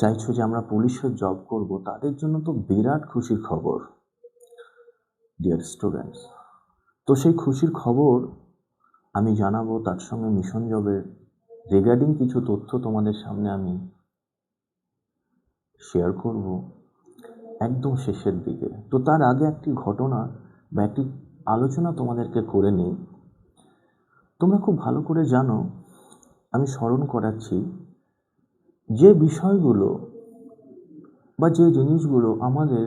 চাইছো যে আমরা পুলিশের জব করব, তাদের জন্য তো বিরাট খুশির খবর ডিয়ার স্টুডেন্টস। তো সেই খুশির খবর আমি জানাবো, তার সঙ্গে মিশন জবের রিগার্ডিং কিছু তথ্য তোমাদের সামনে আমি শেয়ার করব একদম শেষের দিকে। তো তার আগে একটি ঘটনা বা একটি আলোচনা তোমাদেরকে করে নিই। তোমরা খুব ভালো করে জানো, আমি স্মরণ করাচ্ছি, যে বিষয়গুলো বা যে জিনিসগুলো আমাদের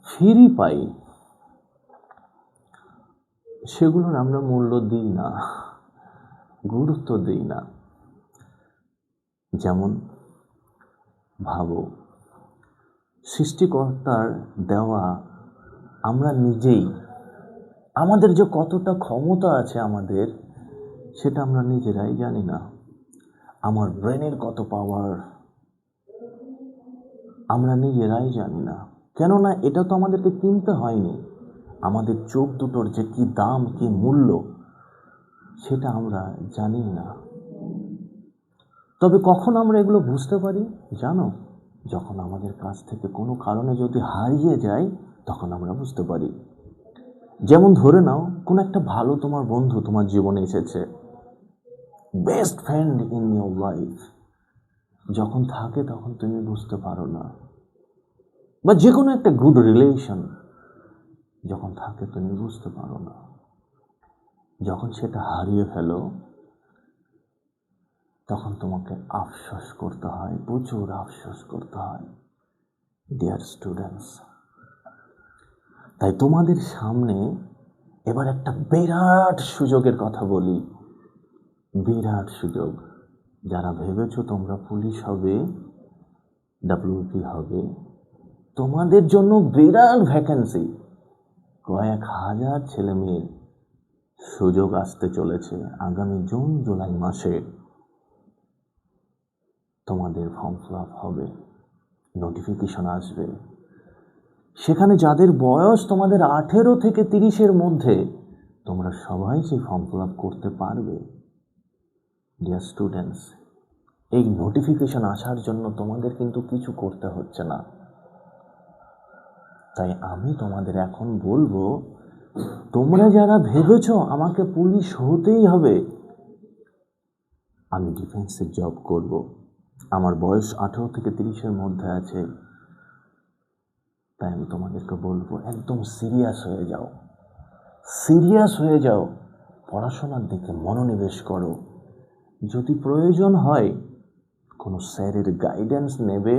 ফ্রি পাই সেগুলোর আমরা মূল্য দিই না, গুরুত্ব দিই না। যেমন ভাবো, সৃষ্টিকর্তার দেওয়া আমরা নিজেই, আমাদের যে কতটা ক্ষমতা আছে আমাদের, সেটা আমরা নিজেরাই জানি না। আমার ব্রেনের কত পাওয়ার আমরা নিজেরাই জানি না। কেননা এটা তো আমাদেরকে কিনতে হয়নি। আমাদের চোখ দুটোর যে কি দাম, কি মূল্য, সেটা আমরা জানি না। তবে কখন আমরা এগুলো বুঝতে পারি জানো? যখন আমাদের কাছ থেকে কোনো কারণে যদি হারিয়ে যায়, তখন আমরা বুঝতে পারি। যেমন ধরে নাও, কোনো একটা ভালো তোমার বন্ধু তোমার জীবনে এসেছে, best friend in your life. যখন থাকে তখন তুমি বুঝতে পারো না, বা যে কোনো একটা গুড রিলেশন যখন থাকে তুমি বুঝতে পারো না। যখন সেটা হারিয়ে ফেলো, তখন তোমাকে আফসোস করতে হয়, প্রচুর আফসোস করতে হয় ডিয়ার স্টুডেন্টস। তাই তোমাদের সামনে এবার একটা বিরাট সুযোগের কথা বলি, বিরাট সুযোগ। যারা ভেবেছো তোমরা পুলিশ হবে, ডাব্লিউপি হবে, তোমাদের জন্য বিরাট ভ্যাকেন্সি, কয়েক হাজার ছেলে মেয়ের সুযোগ আসতে চলেছে আগামী জুন জুলাই মাসে। তোমাদের ফর্ম ফিল আপ হবে, নোটিফিকেশন আসবে। সেখানে যাদের বয়স তোমাদের 18 থেকে 30-এর মধ্যে, তোমরা সবাই সেই ফর্ম ফিল আপ করতে পারবে ডিয়ার স্টুডেন্টস। এই নোটিফিকেশন আসার জন্য তোমাদের কিন্তু কিছু করতে হচ্ছে না। তাই আমি তোমাদের এখন বলবো, তোমরা যারা ভেবেছো আমাকে পুলিশ হতেই হবে, আমি ডিফেন্সের জব করব, আমার বয়স 18 থেকে 30-এর মধ্যে আছে, তাই আমি তোমাদেরকে বলবো একদম সিরিয়াস হয়ে যাও, সিরিয়াস হয়ে যাও, পড়াশোনার দিকে মনোনিবেশ করো। যদি প্রয়োজন হয় কোনো স্যারের গাইডেন্স নেবে,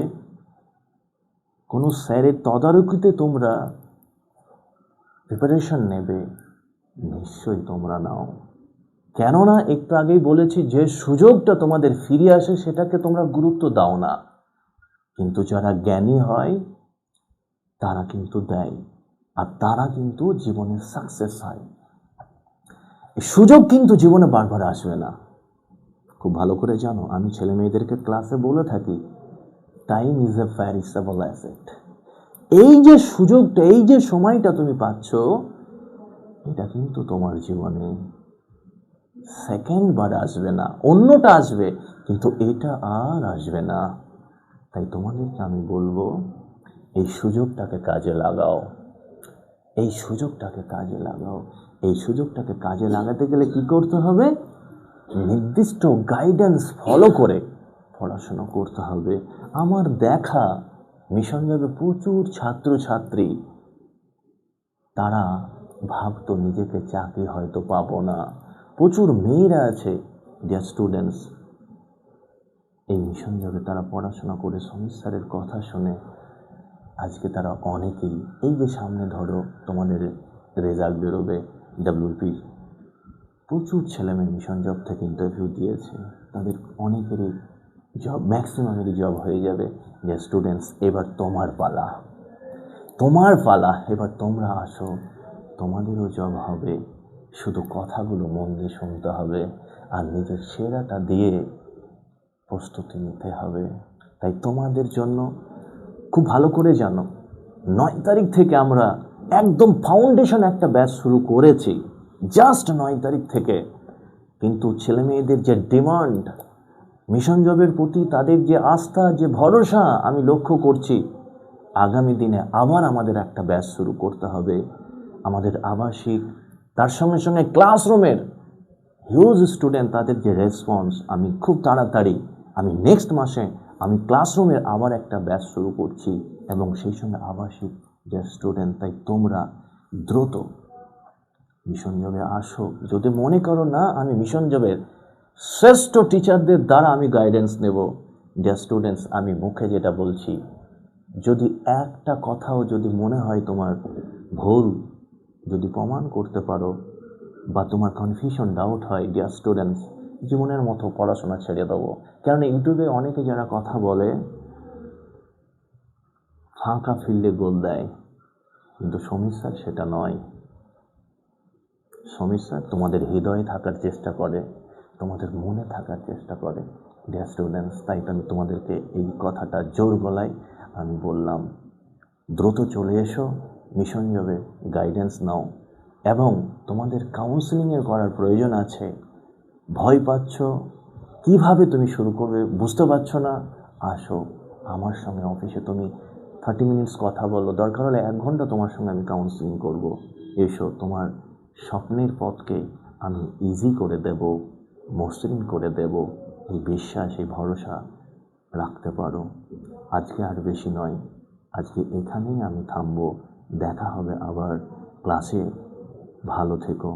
কোনো স্যারের তদারকিতে তোমরা প্রিপারেশন নেবে, নিশ্চয়ই তোমরা নাও। কেননা একটু আগেই বলেছি, যে সুযোগটা তোমাদের ফিরে আসে সেটাকে তোমরা গুরুত্ব দাও না, কিন্তু যারা জ্ঞানী হয় তারা কিন্তু দেয়, আর তারা কিন্তু জীবনে সাকসেস হয়। সুযোগ কিন্তু জীবনে বারবার আসবে না, খুব ভালো করে জানো। আমি ছেলে মেয়েদেরকে ক্লাসে বলে থাকি, time is a variable asset. এই যে সুযোগটা, এই যে সময়টা তুমি পাচ্ছ, এটা কিন্তু তোমার জীবনে সেকেন্ড বার আসবে না, অন্যটা আসবে, কিন্তু এটা আর আসবে না। তাই তোমাদেরকে আমি বলবো, এই সুযোগটাকে কাজে লাগাও, এই সুযোগটাকে কাজে লাগাও। এই সুযোগটাকে কাজে লাগাতে গেলে কি করতে হবে? নির্দিষ্ট গাইডেন্স ফলো করে পড়াশোনা করতে হবে। আমার দেখা মিশন জবে প্রচুর ছাত্রছাত্রী, তারা ভাবতো নিজেকে চাকরি হয়তো পাবো না। প্রচুর মেয়েরা আছে ডিয়ার স্টুডেন্টস, এই মিশন জবে তারা পড়াশোনা করে সমীর স্যারের কথা শুনে আজকে তারা অনেকেই, এই যে সামনে ধরো তোমাদের রেজাল্ট বেরোবে ডাব্লিউপি, প্রচুর ছেলেমেয়ে মিশন জব থেকে ইন্টারভিউ দিয়েছে, তাদের অনেকেরই জব, ম্যাক্সিমামেরই জব হয়ে যাবে। যে স্টুডেন্টস, এবার তোমার পালা, তোমার পালা, এবার তোমরা আসো, তোমাদেরও জব হবে। শুধু কথাগুলো মন দিয়ে শুনতে হবে, আর নিজের সেরাটা দিয়ে প্রস্তুতি নিতে হবে। তাই তোমাদের জন্য খুব ভালো করে জানো, 9 তারিখ থেকে আমরা একদম ফাউন্ডেশন একটা ব্যাচ শুরু করেছি, জাস্ট 9 তারিখ থেকে। কিন্তু ছেলে মেয়েদের যে ডিমান্ড, মিশন জবের প্রতি তাদের যে আস্থা, যে ভরসা আমি লক্ষ্য করছি। আগামী দিনে আবার আমাদের একটা ব্যাচ শুরু করতে হবে, আমাদের আবাসিক, তার সঙ্গে সঙ্গে ক্লাসরুমের হিউজ স্টুডেন্ট, তাদের যে রেসপন্স, আমি খুব তাড়াতাড়ি, আমি নেক্সট মাসে আমি ক্লাসরুমের আবার একটা ব্যাচ শুরু করছি, এবং সেই সঙ্গে আবাসিক যে স্টুডেন্ট। তাই তোমরা দ্রুত মিশন জবে আসো। যদি মনে করো না আমি মিশন জবের শ্রেষ্ঠ টিচারদের দ্বারা আমি গাইডেন্স নেব, যে স্টুডেন্টস আমি মুখে যেটা বলছি, যদি একটা কথাও যদি মনে হয় তোমার ভুল যদি প্রমাণ করতে পারো, বা তোমার কনফিউশন ডাউট হয়, ডিয়ার স্টুডেন্টস, জীবনের মতো পড়াশোনা ছেড়ে দেবো। কারণ ইউটিউবে অনেকে যারা কথা বলে ফাঁকা ফিল্ডে গোল দেয়, কিন্তু সমীর স্যার সেটা নয়। সমীর স্যার তোমাদের হৃদয়ে থাকার চেষ্টা করে, তোমাদের মনে থাকার চেষ্টা করে, ডিয়ার স্টুডেন্টস। তাই তো আমি তোমাদেরকে এই কথাটা জোর গলায় আমি বললাম, দ্রুত চলে এসো, মিশন জবে গাইডেন্স নাও, এবং তোমাদের কাউন্সেলিংয়ের করার প্রয়োজন আছে। ভয় পাচ্ছ, কিভাবে তুমি শুরু করবে বুঝতে পারছো না, আসো আমার সঙ্গে অফিসে, তুমি 30 মিনিটস কথা বলো, দরকার হলে 1 ঘন্টা তোমার সঙ্গে আমি কাউন্সেলিং করব। এসো, তোমার স্বপ্নের পথকে আমি ইজি করে দেব, মসৃণ করে দেব। এই বিশ্বাস, এই ভরসা রাখতে পারো। আজকে আর বেশি নয়, আজকে এখানেই আমি থামবো। দেখা হবে আবার ক্লাসে। ভালো থেকো।